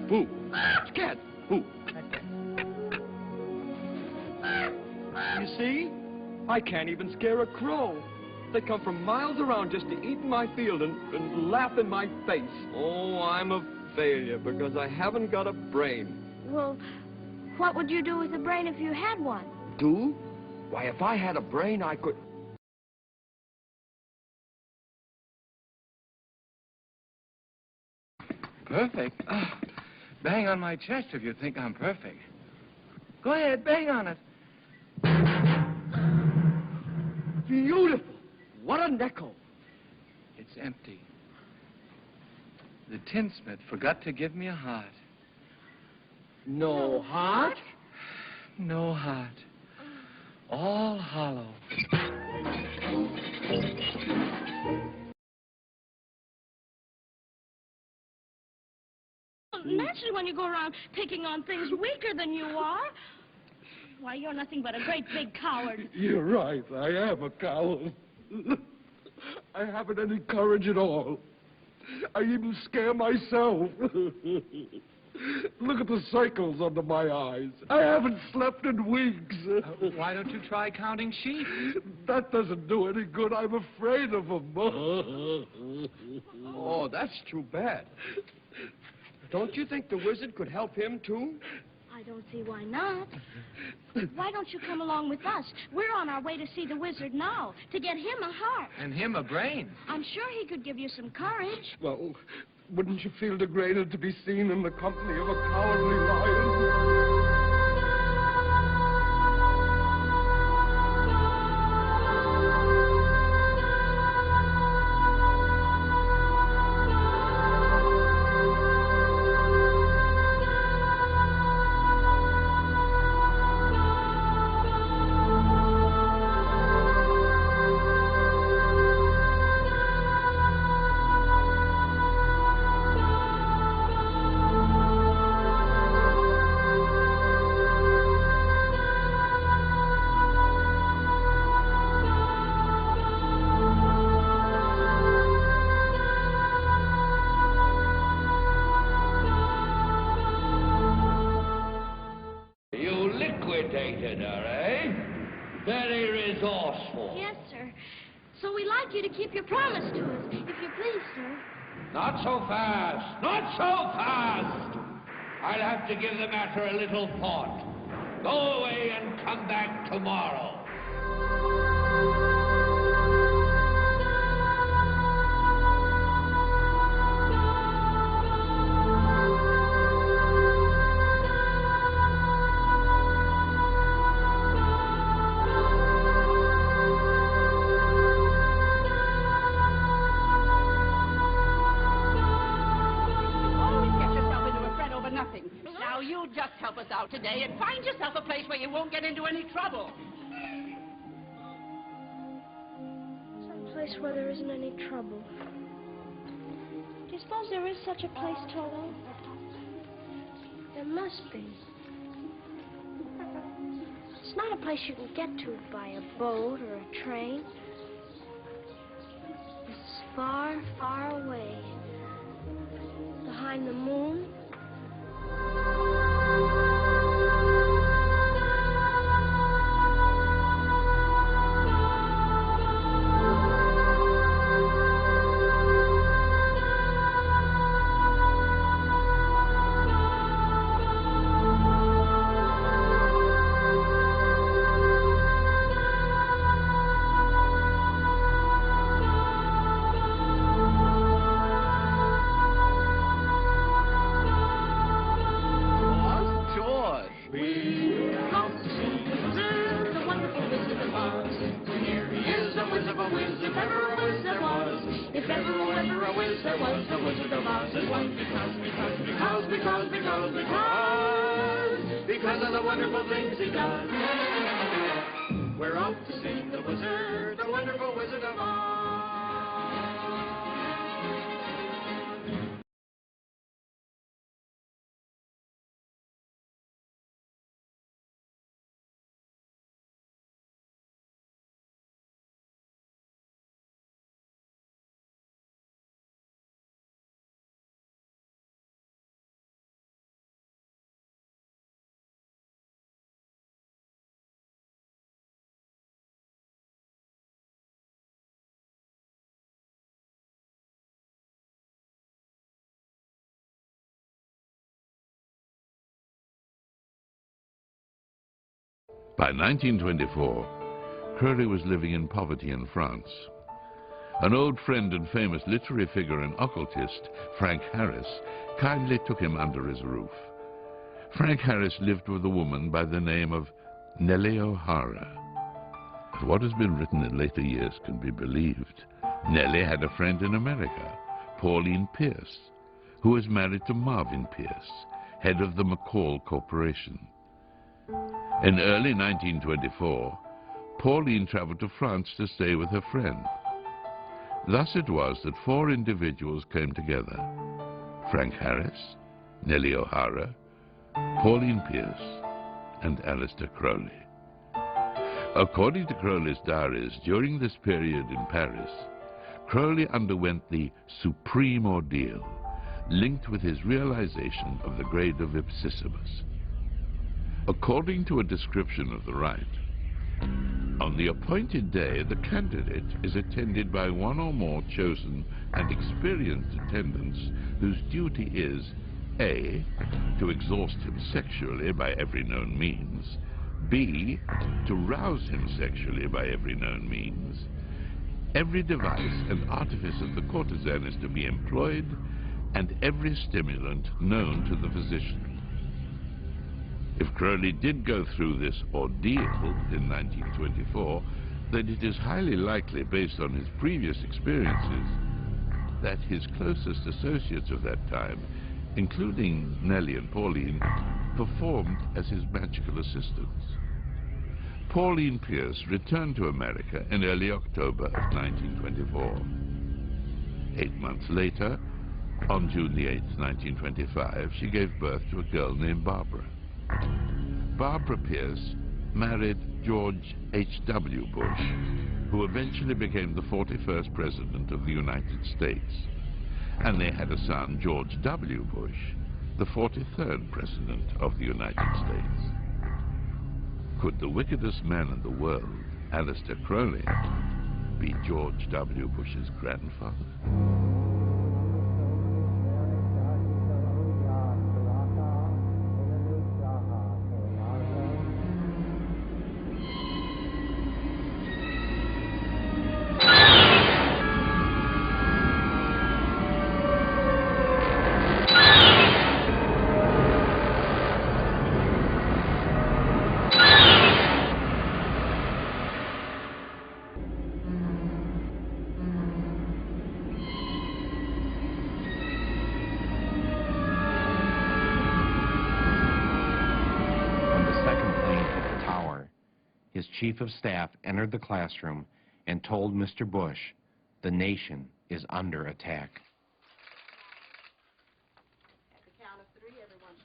Boo. Scat. Boo. You see? I can't even scare a crow. They come from miles around just to eat in my field and laugh in my face. Oh, I'm a failure because I haven't got a brain. Well, what would you do with a brain if you had one? Do? Why, if I had a brain, I could... Perfect? Oh, bang on my chest if you think I'm perfect. Go ahead, bang on it. Beautiful. What a nickel. It's empty. The tinsmith forgot to give me a heart. No heart? No heart. All hollow. Naturally, when you go around picking on things weaker than you are. Why, you're nothing but a great big coward. You're right. I am a coward. I haven't any courage at all. I even scare myself. Look at the circles under my eyes. I haven't slept in weeks. Why don't you try counting sheep? That doesn't do any good. I'm afraid of them. Oh, that's too bad. Don't you think the wizard could help him, too? I don't see why not. Why don't you come along with us? We're on our way to see the wizard now, to get him a heart. And him a brain. I'm sure he could give you some courage. Well, wouldn't you feel degraded to be seen in the company of a cowardly lion? Very resourceful. Yes, sir. So we'd like you to keep your promise to us, if you please, sir. Not so fast. Not so fast. I'll have to give the matter a little thought. Go away and come back tomorrow. Now, you just help us out today and find yourself a place where you won't get into any trouble. Some place where there isn't any trouble. Do you suppose there is such a place, Toto? There must be. It's not a place you can get to by a boat or a train. It's far, far away. Behind the moon. Because of the wonderful things he does. We're off to see the wizard, the wonderful Wizard of Oz. By 1924, Crowley was living in poverty in France. An old friend and famous literary figure and occultist, Frank Harris, kindly took him under his roof. Frank Harris lived with a woman by the name of Nellie O'Hara. If what has been written in later years can be believed, Nellie had a friend in America, Pauline Pierce, who was married to Marvin Pierce, head of the McCall Corporation. In early 1924, Pauline traveled to France to stay with her friend. Thus it was that 4 individuals came together: Frank Harris, Nellie O'Hara, Pauline Pierce, and Aleister Crowley. According to Crowley's diaries, during this period in Paris, Crowley underwent the supreme ordeal, linked with his realization of the grade of Ipsissimus. According to a description of the rite, on the appointed day, the candidate is attended by 1 or more chosen and experienced attendants whose duty is A, to exhaust him sexually by every known means, B, to rouse him sexually by every known means. Every device and artifice of the courtesan is to be employed, and every stimulant known to the physician. If Crowley did go through this ordeal in 1924, then it is highly likely, based on his previous experiences, that his closest associates of that time, including Nellie and Pauline, performed as his magical assistants. Pauline Pierce returned to America in early October of 1924. 8 months later, on June the 8th, 1925, she gave birth to a girl named Barbara. Barbara Pierce married George H.W. Bush, who eventually became the 41st President of the United States. And they had a son, George W. Bush, the 43rd President of the United States. Could the wickedest man in the world, Aleister Crowley, be George W. Bush's grandfather? His chief of staff entered the classroom and told Mr. Bush, "The nation is under attack."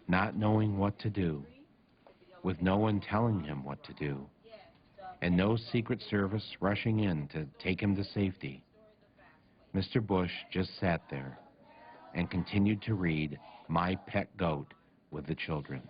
Not knowing what to do, with no one telling him what to do, and no Secret Service rushing in to take him to safety, Mr. Bush just sat there and continued to read My Pet Goat with the children.